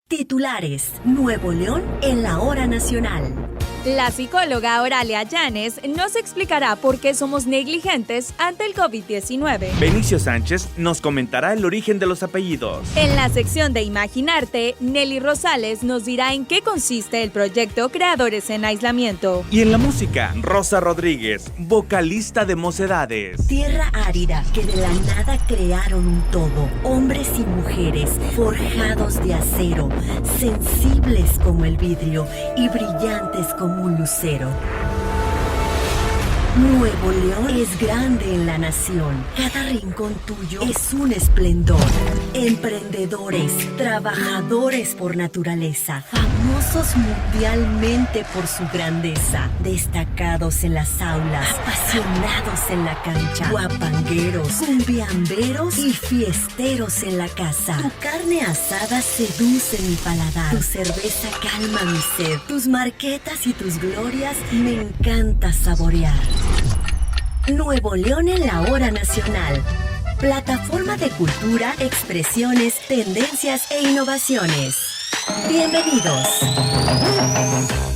Titulares: Nuevo León en la hora nacional. La psicóloga Oralia Llanes nos explicará por qué somos negligentes ante el COVID-19. Benicio Sánchez nos comentará el origen de los apellidos. En la sección de Imaginarte, Nelly Rosales nos dirá en qué consiste el proyecto Creadores en Aislamiento. Y en la música, Rosa Rodríguez, vocalista de Mocedades. Tierra árida que de la nada crearon un todo. Hombres y mujeres forjados de acero, sensibles como el vidrio y brillantes como un lucero. Nuevo León es grande en la nación. Cada rincón tuyo es un esplendor. Emprendedores, trabajadores por naturaleza, famosos mundialmente por su grandeza, destacados en las aulas, apasionados en la cancha, guapangueros, cumbiamberos y fiesteros en la casa. Tu carne asada seduce mi paladar, tu cerveza calma mi sed, tus marquetas y tus glorias me encanta saborear. Nuevo León en la hora nacional. Plataforma de cultura, expresiones, tendencias e innovaciones. Bienvenidos.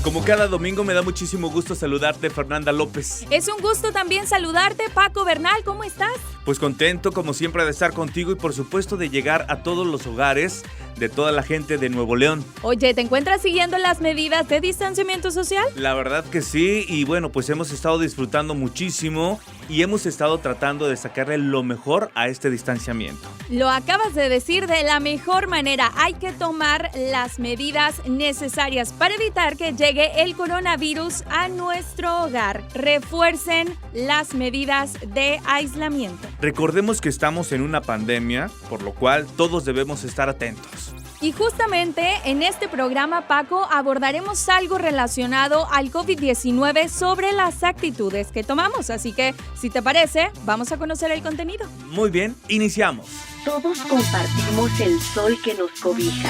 Como cada domingo me da muchísimo gusto saludarte, Fernanda López. Es un gusto también saludarte, Paco Bernal, ¿cómo estás? Pues contento como siempre de estar contigo y por supuesto de llegar a todos los hogares de toda la gente de Nuevo León. Oye, ¿te encuentras siguiendo las medidas de distanciamiento social? La verdad que sí, y bueno, pues hemos estado disfrutando muchísimo y hemos estado tratando de sacarle lo mejor a este distanciamiento. Lo acabas de decir de la mejor manera. Hay que tomar las medidas necesarias para evitar que llegue el coronavirus a nuestro hogar. Refuercen las medidas de aislamiento. Recordemos que estamos en una pandemia, por lo cual todos debemos estar atentos. Y justamente en este programa, Paco, abordaremos algo relacionado al COVID-19 sobre las actitudes que tomamos. Así que, si te parece, vamos a conocer el contenido. Muy bien, iniciamos. Todos compartimos el sol que nos cobija,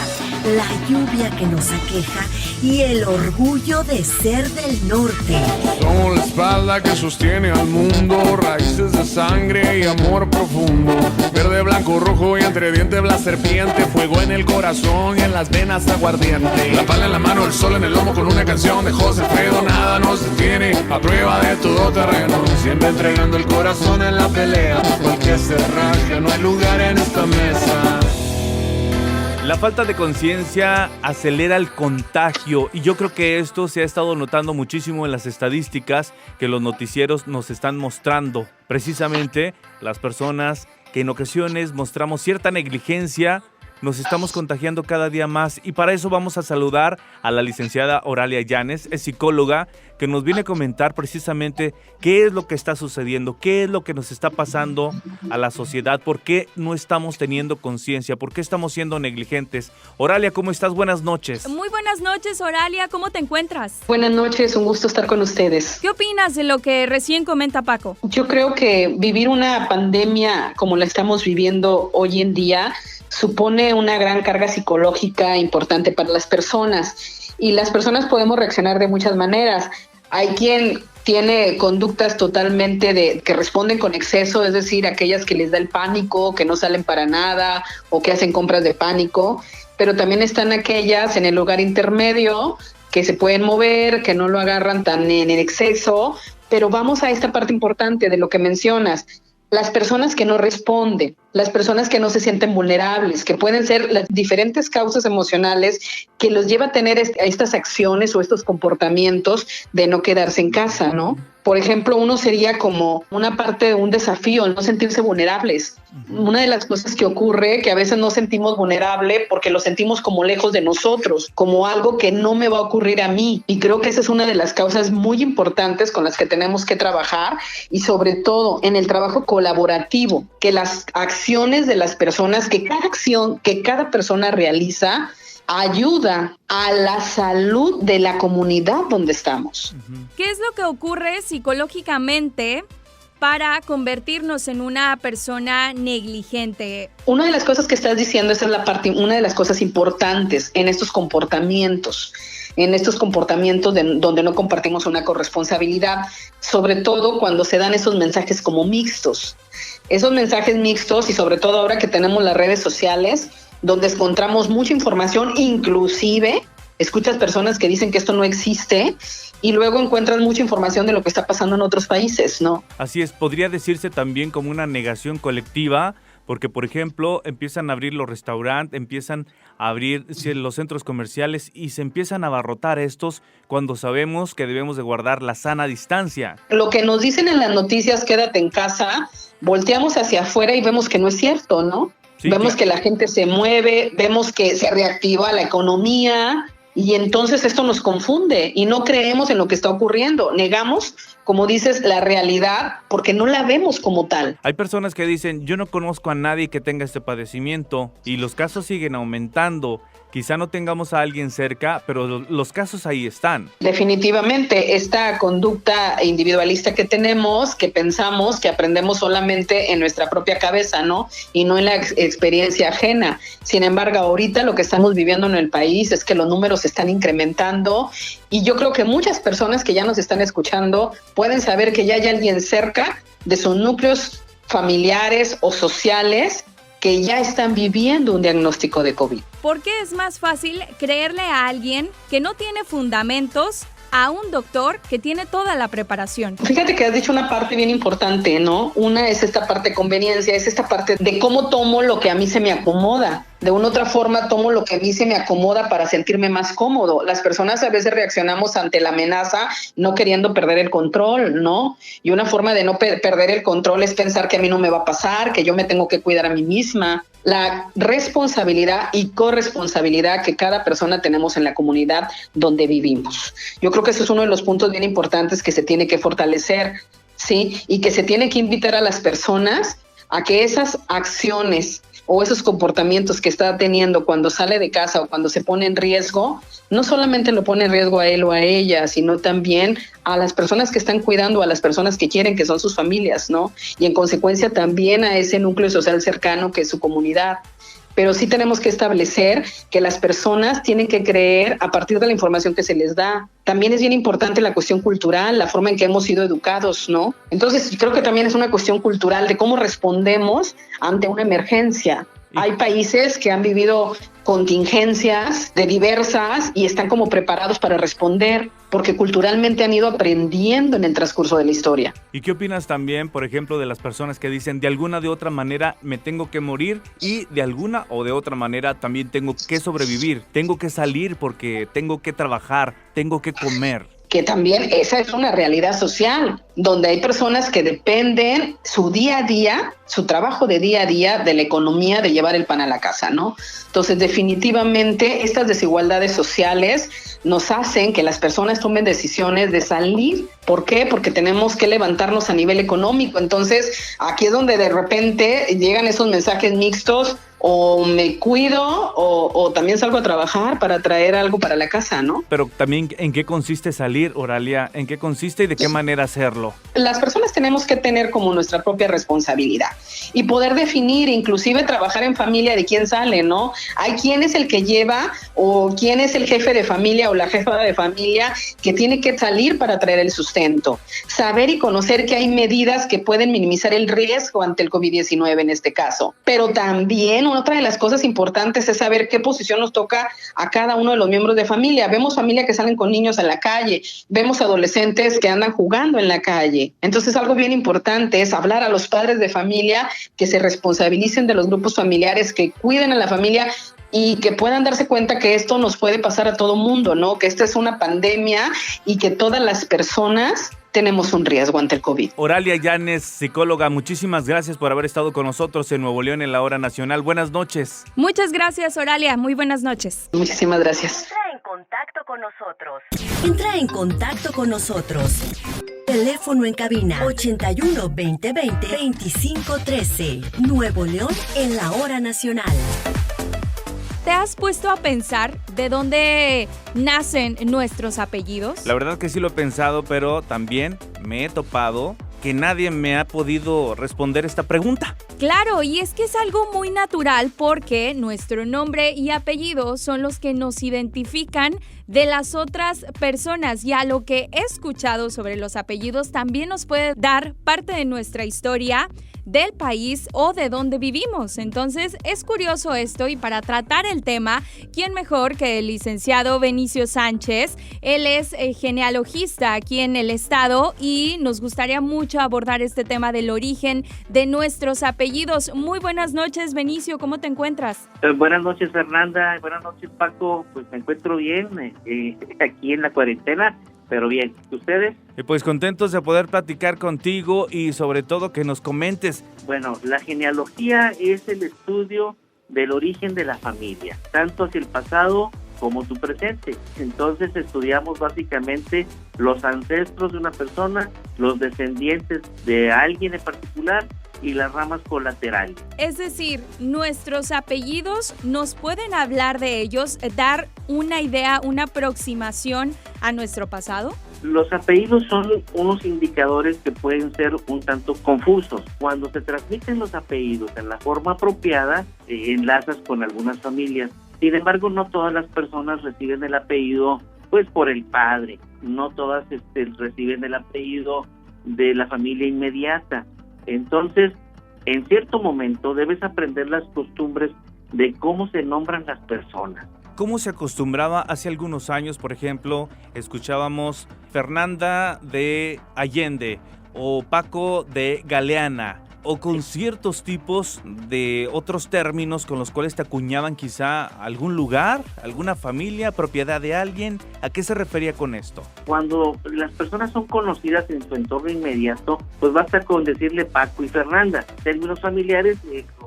la lluvia que nos aqueja y el orgullo de ser del norte. Somos la espalda que sostiene al mundo, raíces de sangre y amor profundo. Verde, blanco, rojo y entre dientes la serpiente, fuego en el corazón y en las venas aguardiente. La pala en la mano, el sol en el lomo con una canción de José Alfredo. Nada nos detiene, a prueba de todo terreno, siempre entregando el corazón en la pelea. Porque se raja, no hay lugar en esta mesa. La falta de conciencia acelera el contagio y yo creo que esto se ha estado notando muchísimo en las estadísticas que los noticieros nos están mostrando. Precisamente las personas que en ocasiones mostramos cierta negligencia, nos estamos contagiando cada día más y para eso vamos a saludar a la licenciada Oralia Llanes, es psicóloga, que nos viene a comentar precisamente qué es lo que está sucediendo, qué es lo que nos está pasando a la sociedad, por qué no estamos teniendo conciencia, por qué estamos siendo negligentes. Oralia, ¿cómo estás? Buenas noches. Muy buenas noches, Oralia, ¿cómo te encuentras? Buenas noches, un gusto estar con ustedes. ¿Qué opinas de lo que recién comenta Paco? Yo creo que vivir una pandemia como la estamos viviendo hoy en día supone una gran carga psicológica importante para las personas y las personas podemos reaccionar de muchas maneras. Hay quien tiene conductas totalmente que responden con exceso, es decir, aquellas que les da el pánico, que no salen para nada o que hacen compras de pánico, pero también están aquellas en el lugar intermedio que se pueden mover, que no lo agarran tan en exceso, pero vamos a esta parte importante de lo que mencionas. Las personas que no responden, las personas que no se sienten vulnerables, que pueden ser las diferentes causas emocionales que los lleva a tener estas acciones o estos comportamientos de no quedarse en casa, ¿no? Por ejemplo, uno sería como una parte de un desafío, no sentirse vulnerables. Una de las cosas que ocurre que a veces no sentimos vulnerable porque lo sentimos como lejos de nosotros, como algo que no me va a ocurrir a mí. Y creo que esa es una de las causas muy importantes con las que tenemos que trabajar y sobre todo en el trabajo colaborativo, que las acciones de las personas, que cada acción que cada persona realiza ayuda a la salud de la comunidad donde estamos. ¿Qué es lo que ocurre psicológicamente para convertirnos en una persona negligente? Una de las cosas que estás diciendo, esa es la parte, una de las cosas importantes en estos comportamientos donde no compartimos una corresponsabilidad, sobre todo cuando se dan esos mensajes como mixtos. Esos mensajes mixtos y sobre todo ahora que tenemos las redes sociales, donde encontramos mucha información, inclusive escuchas personas que dicen que esto no existe y luego encuentras mucha información de lo que está pasando en otros países, ¿no? Así es, podría decirse también como una negación colectiva, porque, por ejemplo, empiezan a abrir los restaurantes, empiezan a abrir los centros comerciales y se empiezan a abarrotar estos cuando sabemos que debemos de guardar la sana distancia. Lo que nos dicen en las noticias, quédate en casa, volteamos hacia afuera y vemos que no es cierto, ¿no? Sí, vemos claro. que la gente se mueve, vemos que se reactiva la economía y entonces esto nos confunde y no creemos en lo que está ocurriendo. Negamos, como dices, la realidad porque no la vemos como tal. Hay personas que dicen, yo no conozco a nadie que tenga este padecimiento y los casos siguen aumentando. Quizá no tengamos a alguien cerca, pero los casos ahí están. Definitivamente, esta conducta individualista que tenemos, que pensamos que aprendemos solamente en nuestra propia cabeza, ¿no? Y no en la experiencia ajena. Sin embargo, ahorita lo que estamos viviendo en el país es que los números se están incrementando y yo creo que muchas personas que ya nos están escuchando pueden saber que ya hay alguien cerca de sus núcleos familiares o sociales que ya están viviendo un diagnóstico de COVID. ¿Por qué es más fácil creerle a alguien que no tiene fundamentos a un doctor que tiene toda la preparación? Fíjate que has dicho una parte bien importante, ¿no? Una es esta parte de conveniencia, es esta parte de cómo tomo lo que a mí se me acomoda. De una otra forma tomo lo que a mí se me acomoda para sentirme más cómodo. Las personas a veces reaccionamos ante la amenaza no queriendo perder el control, ¿no? Y una forma de no perder el control es pensar que a mí no me va a pasar, que yo me tengo que cuidar a mí misma. La responsabilidad y corresponsabilidad que cada persona tenemos en la comunidad donde vivimos. Yo creo que ese es uno de los puntos bien importantes que se tiene que fortalecer, ¿sí? Y que se tiene que invitar a las personas a que esas acciones o esos comportamientos que está teniendo cuando sale de casa o cuando se pone en riesgo, no solamente lo pone en riesgo a él o a ella, sino también a las personas que están cuidando, a las personas que quieren, que son sus familias, ¿no? Y en consecuencia también a ese núcleo social cercano que es su comunidad. Pero sí tenemos que establecer que las personas tienen que creer a partir de la información que se les da. También es bien importante la cuestión cultural, la forma en que hemos sido educados, ¿no? Entonces, creo que también es una cuestión cultural de cómo respondemos ante una emergencia. Hay países que han vivido contingencias de diversas y están como preparados para responder porque culturalmente han ido aprendiendo en el transcurso de la historia. ¿Y qué opinas también, por ejemplo, de las personas que dicen de alguna de otra manera me tengo que morir y de alguna o de otra manera también tengo que sobrevivir, tengo que salir porque tengo que trabajar, tengo que comer? Que también esa es una realidad social, donde hay personas que dependen su día a día, su trabajo de día a día de la economía de llevar el pan a la casa, ¿no? Entonces, definitivamente, estas desigualdades sociales nos hacen que las personas tomen decisiones de salir. ¿Por qué? Porque tenemos que levantarnos a nivel económico. Entonces, aquí es donde de repente llegan esos mensajes mixtos, o me cuido o también salgo a trabajar para traer algo para la casa, ¿no? Pero también, ¿en qué consiste salir, Oralia? ¿En qué consiste y de qué manera hacerlo? Las personas tenemos que tener como nuestra propia responsabilidad y poder definir, inclusive trabajar en familia de quién sale, ¿no? Hay quién es el que lleva o quién es el jefe de familia o la jefa de familia que tiene que salir para traer el sustento. Saber y conocer que hay medidas que pueden minimizar el riesgo ante el COVID-19 en este caso, pero también otra de las cosas importantes es saber qué posición nos toca a cada uno de los miembros de familia. Vemos familia que salen con niños a la calle, vemos adolescentes que andan jugando en la calle. Entonces, algo bien importante es hablar a los padres de familia que se responsabilicen de los grupos familiares, que cuiden a la familia y que puedan darse cuenta que esto nos puede pasar a todo mundo, ¿no? Que esta es una pandemia y que todas las personas tenemos un riesgo ante el COVID. Oralia Llanes, psicóloga, muchísimas gracias por haber estado con nosotros en Nuevo León en la Hora Nacional. Buenas noches. Muchas gracias, Oralia. Muy buenas noches. Muchísimas gracias. Entra en contacto con nosotros. Entra en contacto con nosotros. Teléfono en cabina 81 20 20 25 13. Nuevo León en la Hora Nacional. ¿Te has puesto a pensar de dónde nacen nuestros apellidos? La verdad que sí lo he pensado, pero también me he topado que nadie me ha podido responder esta pregunta. Claro, y es que es algo muy natural porque nuestro nombre y apellido son los que nos identifican de las otras personas, y a lo que he escuchado sobre los apellidos también nos puede dar parte de nuestra historia, del país o de donde vivimos. Entonces es curioso esto, y para tratar el tema, ¿quién mejor que el licenciado Benicio Sánchez? Él es genealogista aquí en el estado y nos gustaría mucho abordar este tema del origen de nuestros apellidos. Muy buenas noches, Benicio, ¿cómo te encuentras? Buenas noches, Fernanda. Buenas noches, Paco. Pues me encuentro bien aquí en la cuarentena, pero bien. ¿Ustedes? Y pues contentos de poder platicar contigo y sobre todo que nos comentes. Bueno, la genealogía es el estudio del origen de la familia, tanto hacia el pasado como tu presente. Entonces estudiamos básicamente los ancestros de una persona, los descendientes de alguien en particular y las ramas colaterales. Es decir, nuestros apellidos nos pueden hablar de ellos, dar una idea, una aproximación a nuestro pasado. Los apellidos son unos indicadores que pueden ser un tanto confusos. Cuando se transmiten los apellidos en la forma apropiada, enlazas con algunas familias. Sin embargo, no todas las personas reciben el apellido pues por el padre, no todas reciben el apellido de la familia inmediata. Entonces, en cierto momento debes aprender las costumbres de cómo se nombran las personas. ¿Cómo se acostumbraba hace algunos años, por ejemplo, escuchábamos Fernanda de Allende o Paco de Galeana, o con ciertos tipos de otros términos con los cuales te acuñaban quizá algún lugar, alguna familia, propiedad de alguien? ¿A qué se refería con esto? Cuando las personas son conocidas en su entorno inmediato, pues basta con decirle Paco y Fernanda. Términos familiares,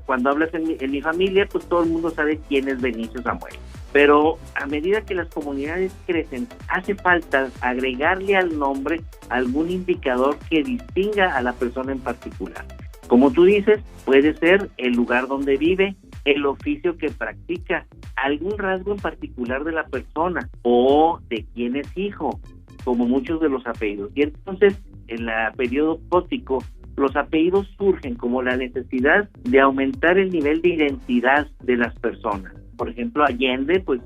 cuando hablas en mi familia, pues todo el mundo sabe quién es Benicio Samuel. Pero a medida que las comunidades crecen, hace falta agregarle al nombre algún indicador que distinga a la persona en particular. Como tú dices, puede ser el lugar donde vive, el oficio que practica, algún rasgo en particular de la persona o de quién es hijo, como muchos de los apellidos. Y entonces, en el periodo gótico, los apellidos surgen como la necesidad de aumentar el nivel de identidad de las personas. Por ejemplo, Allende, pues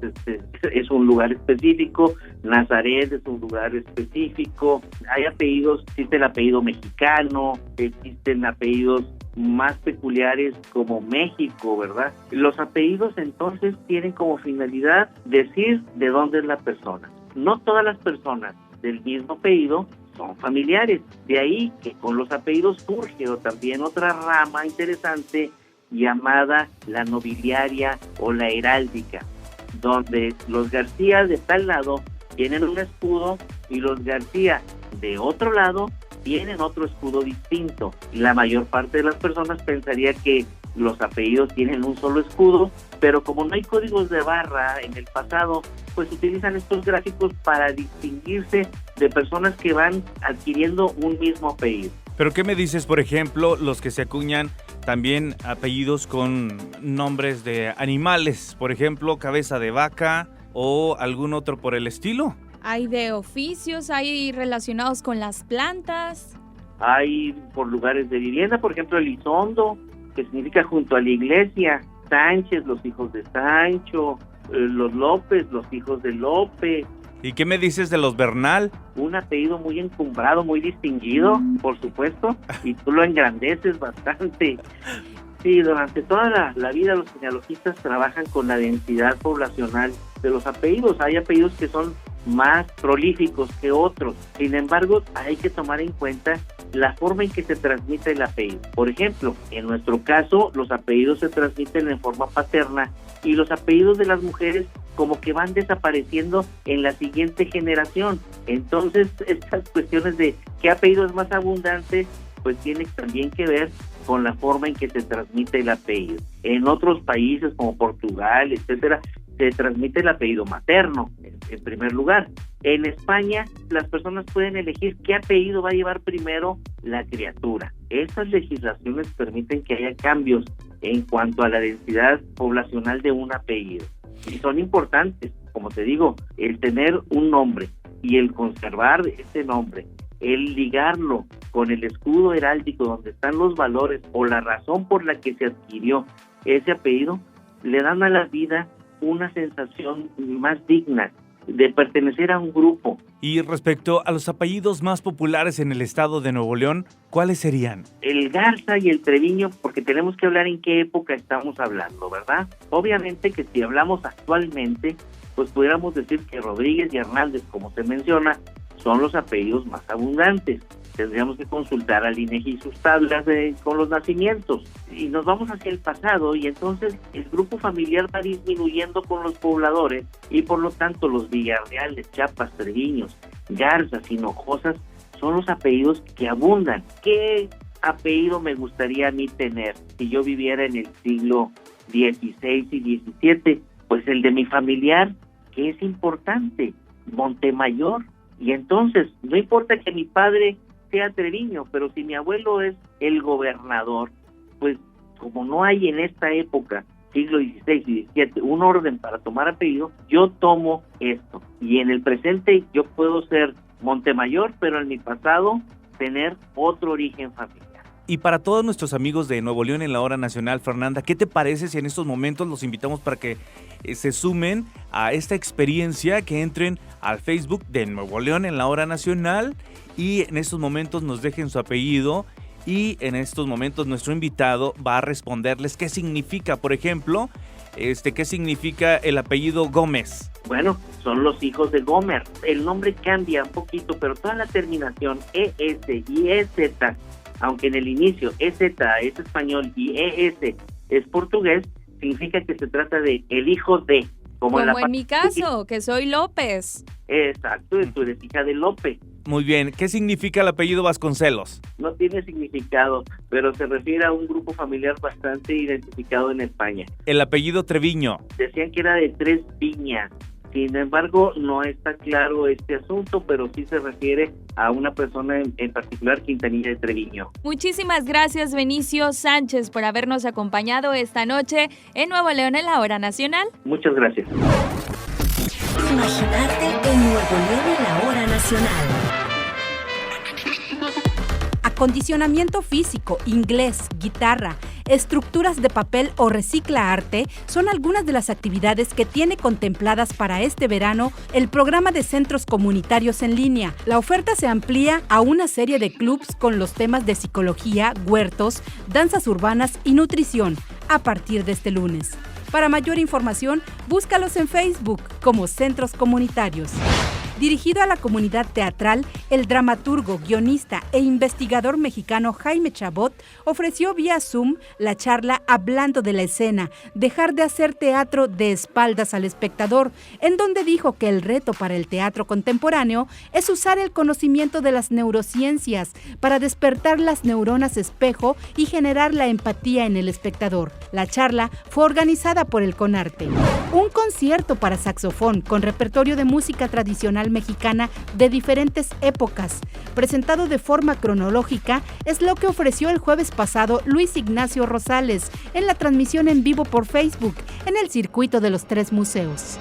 es un lugar específico, Nazaret es un lugar específico, hay apellidos, existe el apellido mexicano, existen apellidos más peculiares como México, ¿verdad? Los apellidos entonces tienen como finalidad decir de dónde es la persona. No todas las personas del mismo apellido son familiares, de ahí que con los apellidos surge también otra rama interesante llamada la nobiliaria o la heráldica, donde los García de tal lado tienen un escudo y los García de otro lado tienen otro escudo distinto. La mayor parte de las personas pensaría que los apellidos tienen un solo escudo, pero como no hay códigos de barra en el pasado, pues utilizan estos gráficos para distinguirse de personas que van adquiriendo un mismo apellido. ¿Pero qué me dices, por ejemplo, los que se acuñan también apellidos con nombres de animales? Por ejemplo, cabeza de vaca o algún otro por el estilo. Hay de oficios, hay relacionados con las plantas. Hay por lugares de vivienda, por ejemplo, Elizondo, que significa junto a la iglesia, Sánchez, los hijos de Sancho, los López, los hijos de Lope. ¿Y qué me dices de los Bernal? Un apellido muy encumbrado, muy distinguido, por supuesto, y tú lo engrandeces bastante. Sí, durante toda la vida los genealogistas trabajan con la densidad poblacional de los apellidos. Hay apellidos que son más prolíficos que otros. Sin embargo, hay que tomar en cuenta la forma en que se transmite el apellido. Por ejemplo, en nuestro caso, los apellidos se transmiten en forma paterna y los apellidos de las mujeres como que van desapareciendo en la siguiente generación. Entonces, estas cuestiones de qué apellido es más abundante, pues tiene también que ver con la forma en que se transmite el apellido. En otros países como Portugal, etcétera, se transmite el apellido materno, en primer lugar. En España, las personas pueden elegir qué apellido va a llevar primero la criatura. Estas legislaciones permiten que haya cambios en cuanto a la densidad poblacional de un apellido. Y son importantes, como te digo, el tener un nombre y el conservar ese nombre el ligarlo con el escudo heráldico donde están los valores o la razón por la que se adquirió ese apellido, le dan a la vida una sensación más digna de pertenecer a un grupo. Y respecto a los apellidos más populares en el estado de Nuevo León, ¿cuáles serían? El Garza y el Treviño, porque tenemos que hablar en qué época estamos hablando, ¿verdad? Obviamente que si hablamos actualmente, pues pudiéramos decir que Rodríguez y Hernández, como se menciona, son los apellidos más abundantes. Tendríamos que consultar al INEGI y sus tablas con los nacimientos. Y nos vamos hacia el pasado y entonces el grupo familiar va disminuyendo con los pobladores y por lo tanto los Villarreales, Chiapas, Treviños, Garzas, Hinojosas son los apellidos que abundan. ¿Qué apellido me gustaría a mí tener si yo viviera en el siglo XVI y XVII? Pues el de mi familiar, que es importante, Montemayor. Y entonces, no importa que mi padre sea Treviño, pero si mi abuelo es el gobernador, pues como no hay en esta época, siglo XVI y XVII, un orden para tomar apellido, yo tomo esto. Y en el presente yo puedo ser Montemayor, pero en mi pasado tener otro origen familiar. Y para todos nuestros amigos de Nuevo León en la Hora Nacional, Fernanda, ¿qué te parece si en estos momentos los invitamos para que se sumen a esta experiencia, que entren al Facebook de Nuevo León en la Hora Nacional y en estos momentos nos dejen su apellido? Y en estos momentos nuestro invitado va a responderles qué significa, por ejemplo, qué significa el apellido Gómez. Bueno, son los hijos de Gomer. El nombre cambia un poquito, pero toda la terminación ES y EZ, aunque en el inicio EZ es español y ES es portugués, significa que se trata de el hijo de. Como en mi caso, que soy López. Exacto, tú eres hija de López. Muy bien, ¿qué significa el apellido Vasconcelos? No tiene significado, pero se refiere a un grupo familiar bastante identificado en España. El apellido Treviño. Decían que era de 3 viñas. Sin embargo, no está claro este asunto, pero sí se refiere a una persona en particular, Quintanilla de Treviño. Muchísimas gracias, Benicio Sánchez, por habernos acompañado esta noche en Nuevo León en la Hora Nacional. Muchas gracias. Imaginarte en Nuevo León en la Hora Nacional. Acondicionamiento físico, inglés, guitarra, estructuras de papel o recicla arte son algunas de las actividades que tiene contempladas para este verano el programa de centros comunitarios en línea. La oferta se amplía a una serie de clubs con los temas de psicología, huertos, danzas urbanas y nutrición a partir de este lunes. Para mayor información, búscalos en Facebook como Centros Comunitarios. Dirigido a la comunidad teatral, el dramaturgo, guionista e investigador mexicano Jaime Chabot ofreció vía Zoom la charla Hablando de la escena, dejar de hacer teatro de espaldas al espectador, en donde dijo que el reto para el teatro contemporáneo es usar el conocimiento de las neurociencias para despertar las neuronas espejo y generar la empatía en el espectador. La charla fue organizada por el CONARTE. Un concierto para saxofón con repertorio de música tradicional mexicana de diferentes épocas, presentado de forma cronológica, es lo que ofreció el jueves pasado Luis Ignacio Rosales en la transmisión en vivo por Facebook en el circuito de los 3 museos.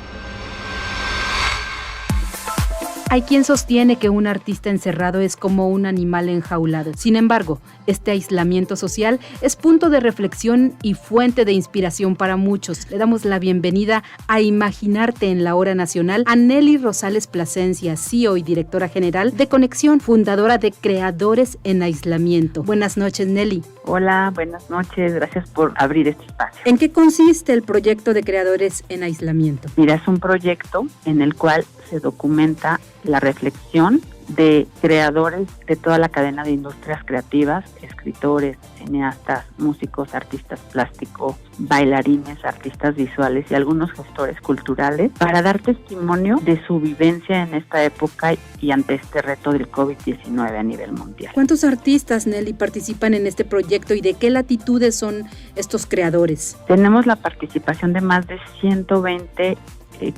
Hay quien sostiene que un artista encerrado es como un animal enjaulado. Sin embargo, este aislamiento social es punto de reflexión y fuente de inspiración para muchos. Le damos la bienvenida a Imaginarte en la Hora Nacional a Nelly Rosales Plasencia, CEO y directora general de Conexión, fundadora de Creadores en Aislamiento. Buenas noches, Nelly. Hola, buenas noches. Gracias por abrir este espacio. ¿En qué consiste el proyecto de Creadores en Aislamiento? Mira, es un proyecto en el cual se documenta la reflexión de creadores de toda la cadena de industrias creativas, escritores, cineastas, músicos, artistas plásticos, bailarines, artistas visuales y algunos gestores culturales para dar testimonio de su vivencia en esta época y ante este reto del COVID-19 a nivel mundial. ¿Cuántos artistas, Nelly, participan en este proyecto y de qué latitudes son estos creadores? Tenemos la participación de más de 120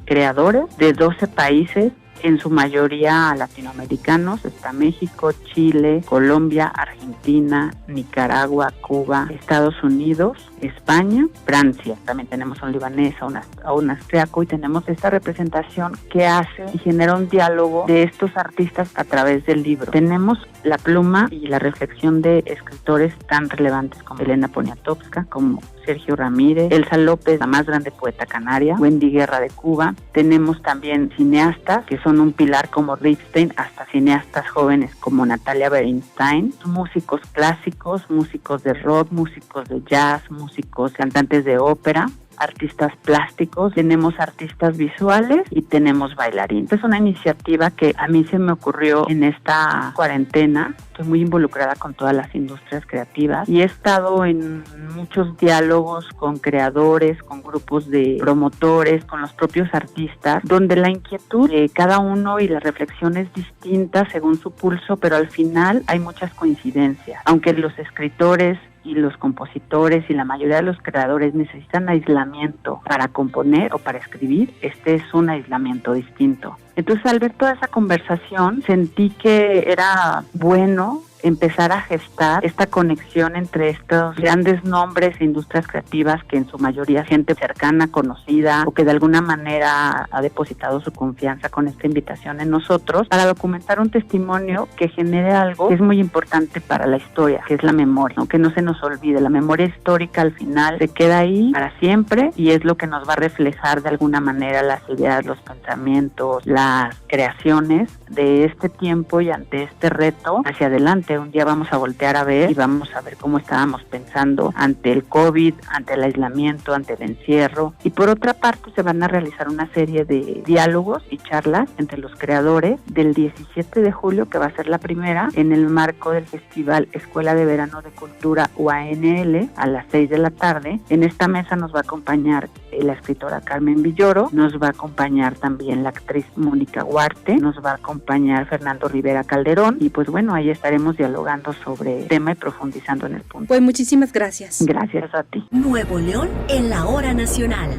creadores de 12 países en su mayoría latinoamericanos. Está México, Chile, Colombia, Argentina, Nicaragua, Cuba, Estados Unidos, España, Francia. También tenemos a un libanés, a un austriaco, y tenemos esta representación que hace y genera un diálogo de estos artistas a través del libro. Tenemos la pluma y la reflexión de escritores tan relevantes como Elena Poniatowska, como Sergio Ramírez, Elsa López, la más grande poeta canaria, Wendy Guerra de Cuba. Tenemos también cineastas que son un pilar como Ripstein, hasta cineastas jóvenes como Natalia Berinstein, músicos clásicos, músicos de rock, músicos de jazz, músicos, cantantes de ópera, artistas plásticos, tenemos artistas visuales y tenemos bailarines. Es una iniciativa que a mí se me ocurrió en esta cuarentena. Estoy muy involucrada con todas las industrias creativas y he estado en muchos diálogos con creadores, con grupos de promotores, con los propios artistas, donde la inquietud de cada uno y la reflexión es distinta según su pulso, pero al final hay muchas coincidencias. Aunque los escritores y los compositores y la mayoría de los creadores necesitan aislamiento para componer o para escribir, este es un aislamiento distinto. Entonces, al ver toda esa conversación, sentí que era bueno empezar a gestar esta conexión entre estos grandes nombres e industrias creativas que en su mayoría gente cercana, conocida o que de alguna manera ha depositado su confianza con esta invitación en nosotros, para documentar un testimonio que genere algo que es muy importante para la historia, que es la memoria, ¿no? Que no se nos olvide. La memoria histórica al final se queda ahí para siempre y es lo que nos va a reflejar de alguna manera las ideas, los pensamientos, las creaciones de este tiempo y ante este reto hacia adelante. Un día vamos a voltear a ver y vamos a ver cómo estábamos pensando ante el COVID, ante el aislamiento, ante el encierro. Y por otra parte se van a realizar una serie de diálogos y charlas entre los creadores del 17 de julio, que va a ser la primera, en el marco del Festival Escuela de Verano de Cultura UANL a las 6 de la tarde. En esta mesa nos va a acompañar la escritora Carmen Villoro, nos va a acompañar también la actriz Mónica Huarte, nos va a acompañar Fernando Rivera Calderón y pues bueno, ahí estaremos dialogando sobre el tema y profundizando en el punto. Pues muchísimas gracias. Gracias a ti. Nuevo León en la hora nacional.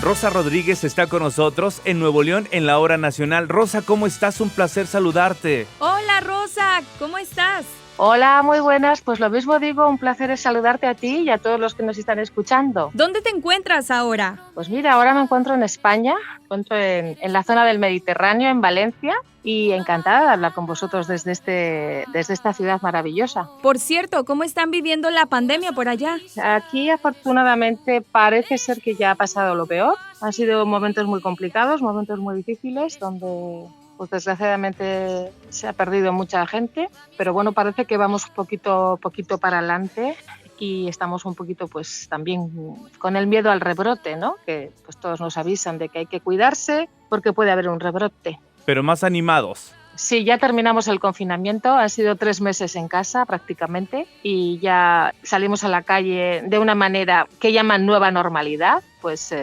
Rosa Rodríguez está con nosotros en Nuevo León en la hora nacional. Rosa, ¿cómo estás? Un placer saludarte. Hola Rosa, ¿cómo estás? Hola, muy buenas. Pues lo mismo digo, un placer es saludarte a ti y a todos los que nos están escuchando. ¿Dónde te encuentras ahora? Pues mira, ahora me encuentro en España, me encuentro en la zona del Mediterráneo, en Valencia, y encantada de hablar con vosotros desde esta ciudad maravillosa. Por cierto, ¿cómo están viviendo la pandemia por allá? Aquí afortunadamente parece ser que ya ha pasado lo peor. Han sido momentos muy complicados, momentos muy difíciles, donde pues desgraciadamente se ha perdido mucha gente, pero bueno, parece que vamos poquito para adelante y estamos un poquito pues también con el miedo al rebrote, ¿no? Que pues todos nos avisan de que hay que cuidarse porque puede haber un rebrote. Pero más animados. Sí, ya terminamos el confinamiento, han sido 3 meses en casa prácticamente y ya salimos a la calle de una manera que llaman nueva normalidad, pues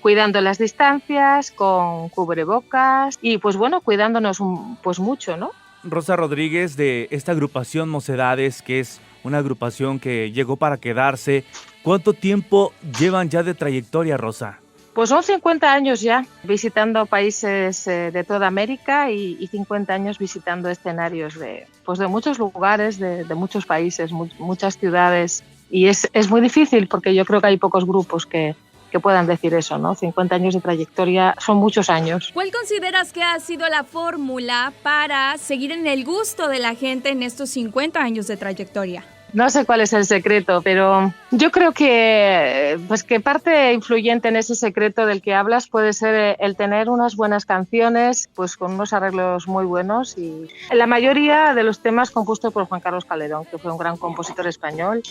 cuidando las distancias, con cubrebocas y pues bueno, cuidándonos pues mucho, ¿no? Rosa Rodríguez, de esta agrupación Mocedades, que es una agrupación que llegó para quedarse, ¿cuánto tiempo llevan ya de trayectoria, Rosa? Pues son 50 años ya visitando países de toda América y 50 años visitando escenarios de muchos lugares, de muchos países, muchas ciudades y es muy difícil porque yo creo que hay pocos grupos que puedan decir eso, ¿no? 50 años de trayectoria son muchos años. ¿Cuál consideras que ha sido la fórmula para seguir en el gusto de la gente en estos 50 años de trayectoria? No sé cuál es el secreto, pero yo creo que parte influyente en ese secreto del que hablas puede ser el tener unas buenas canciones, pues con unos arreglos muy buenos y la mayoría de los temas compuestos por Juan Carlos Calderón, que fue un gran compositor español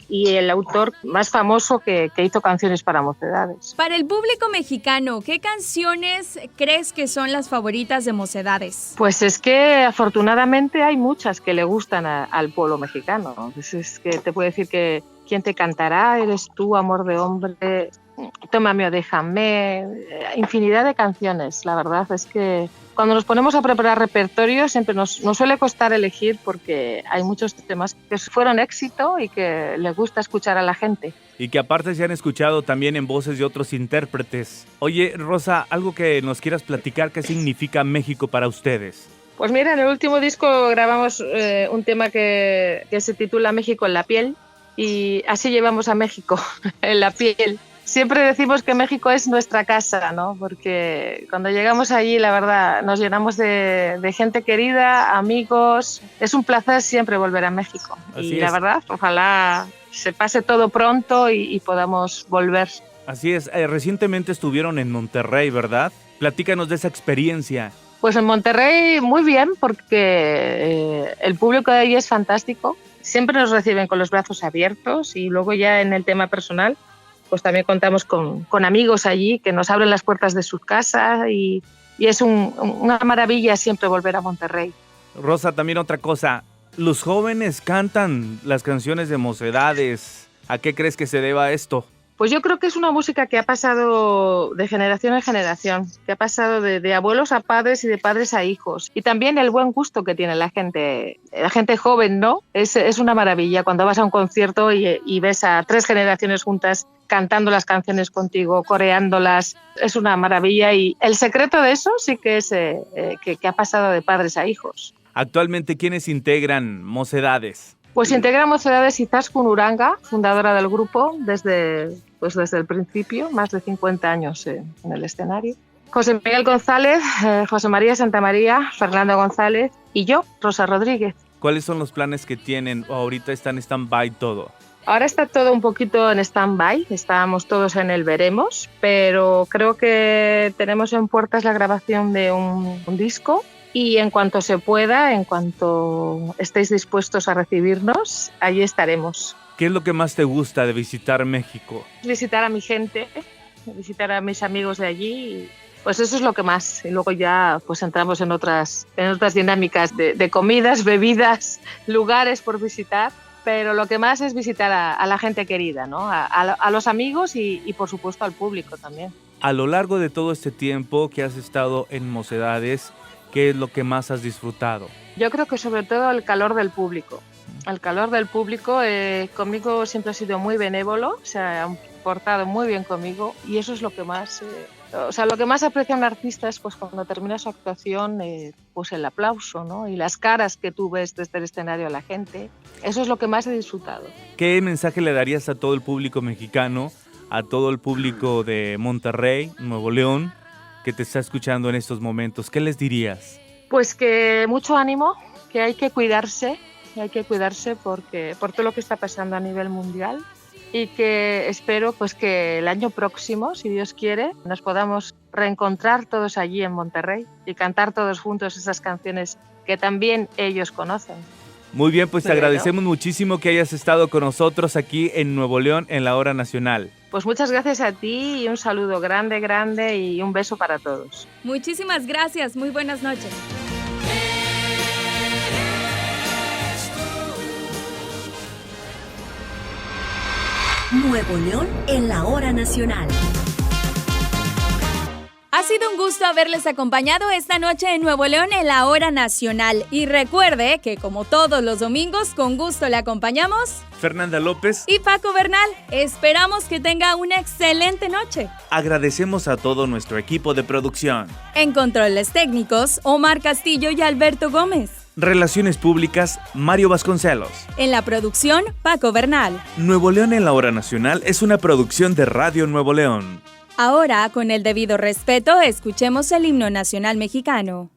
y el autor más famoso que hizo canciones para Mocedades. Para el público mexicano, ¿qué canciones crees que son las favoritas de Mocedades? Pues es que afortunadamente hay muchas que le gustan al pueblo mexicano. Es que te puedo decir que ¿Quién te cantará? Eres tú, amor de hombre, Tómame o déjame, infinidad de canciones. La verdad es que cuando nos ponemos a preparar repertorio siempre nos suele costar elegir porque hay muchos temas que fueron éxito y que les gusta escuchar a la gente. y que aparte se han escuchado también en voces de otros intérpretes. Oye, Rosa, algo que nos quieras platicar, ¿qué significa México para ustedes? Pues mira, en el último disco grabamos un tema que se titula México en la piel, y así llevamos a México en la piel. Siempre decimos que México es nuestra casa, ¿no? Porque cuando llegamos allí, la verdad, nos llenamos de gente querida, amigos. Es un placer siempre volver a México. Así y es. la verdad, ojalá se pase todo pronto y podamos volver. Así es, recientemente estuvieron en Monterrey, ¿verdad? Platícanos de esa experiencia. Pues en Monterrey muy bien, porque el público de ahí es fantástico. Siempre nos reciben con los brazos abiertos, y luego ya en el tema personal, pues también contamos con amigos allí que nos abren las puertas de sus casas, y es una maravilla siempre volver a Monterrey. Rosa, también otra cosa, los jóvenes cantan las canciones de Mocedades. ¿A qué crees que se deba esto? Pues yo creo que es una música que ha pasado de generación en generación, que ha pasado de abuelos a padres y de padres a hijos. Y también el buen gusto que tiene la gente joven, ¿no? Es una maravilla cuando vas a un concierto y ves a 3 generaciones juntas cantando las canciones contigo, coreándolas. Es una maravilla, y el secreto de eso sí que es que ha pasado de padres a hijos. Actualmente, ¿quiénes integran Mocedades? Pues integra Mocedades Izaskun Uranga, fundadora del grupo desde el principio, más de 50 años en el escenario. José Miguel González, José María Santamaría, Fernando González y yo, Rosa Rodríguez. ¿Cuáles son los planes que tienen? ¿O ahorita están en stand-by todo? Ahora está todo un poquito en stand-by, estábamos todos en el veremos, pero creo que tenemos en puertas la grabación de un disco. Y en cuanto se pueda, en cuanto estéis dispuestos a recibirnos, allí estaremos. ¿Qué es lo que más te gusta de visitar México? Visitar a mi gente, visitar a mis amigos de allí, pues eso es lo que más. Y luego ya pues entramos en otras dinámicas de comidas, bebidas, lugares por visitar. Pero lo que más es visitar a la gente querida, ¿no? A los amigos y por supuesto al público también. A lo largo de todo este tiempo que has estado en Mocedades, ¿qué es lo que más has disfrutado? Yo creo que sobre todo el calor del público. El calor del público conmigo siempre ha sido muy benévolo, se han portado muy bien conmigo, y eso es lo que más... lo que más aprecia un artista es pues cuando termina su actuación, pues el aplauso, ¿no? Y las caras que tú ves desde el escenario a la gente. Eso es lo que más he disfrutado. ¿Qué mensaje le darías a todo el público mexicano, a todo el público de Monterrey, Nuevo León, que te está escuchando en estos momentos? ¿Qué les dirías? Pues que mucho ánimo, que hay que cuidarse por todo lo que está pasando a nivel mundial, y que espero pues que el año próximo, si Dios quiere, nos podamos reencontrar todos allí en Monterrey y cantar todos juntos esas canciones que también ellos conocen. Muy bien, pues te agradecemos muchísimo que hayas estado con nosotros aquí en Nuevo León en la Hora Nacional. Pues muchas gracias a ti, y un saludo grande, grande, y un beso para todos. Muchísimas gracias, muy buenas noches. Nuevo León en la Hora Nacional. Ha sido un gusto haberles acompañado esta noche en Nuevo León en la Hora Nacional. Y recuerde que como todos los domingos, con gusto le acompañamos Fernanda López y Paco Bernal. Esperamos que tenga una excelente noche. Agradecemos a todo nuestro equipo de producción. En controles técnicos, Omar Castillo y Alberto Gómez. Relaciones públicas, Mario Vasconcelos. En la producción, Paco Bernal. Nuevo León en la Hora Nacional es una producción de Radio Nuevo León. Ahora, con el debido respeto, escuchemos el himno nacional mexicano.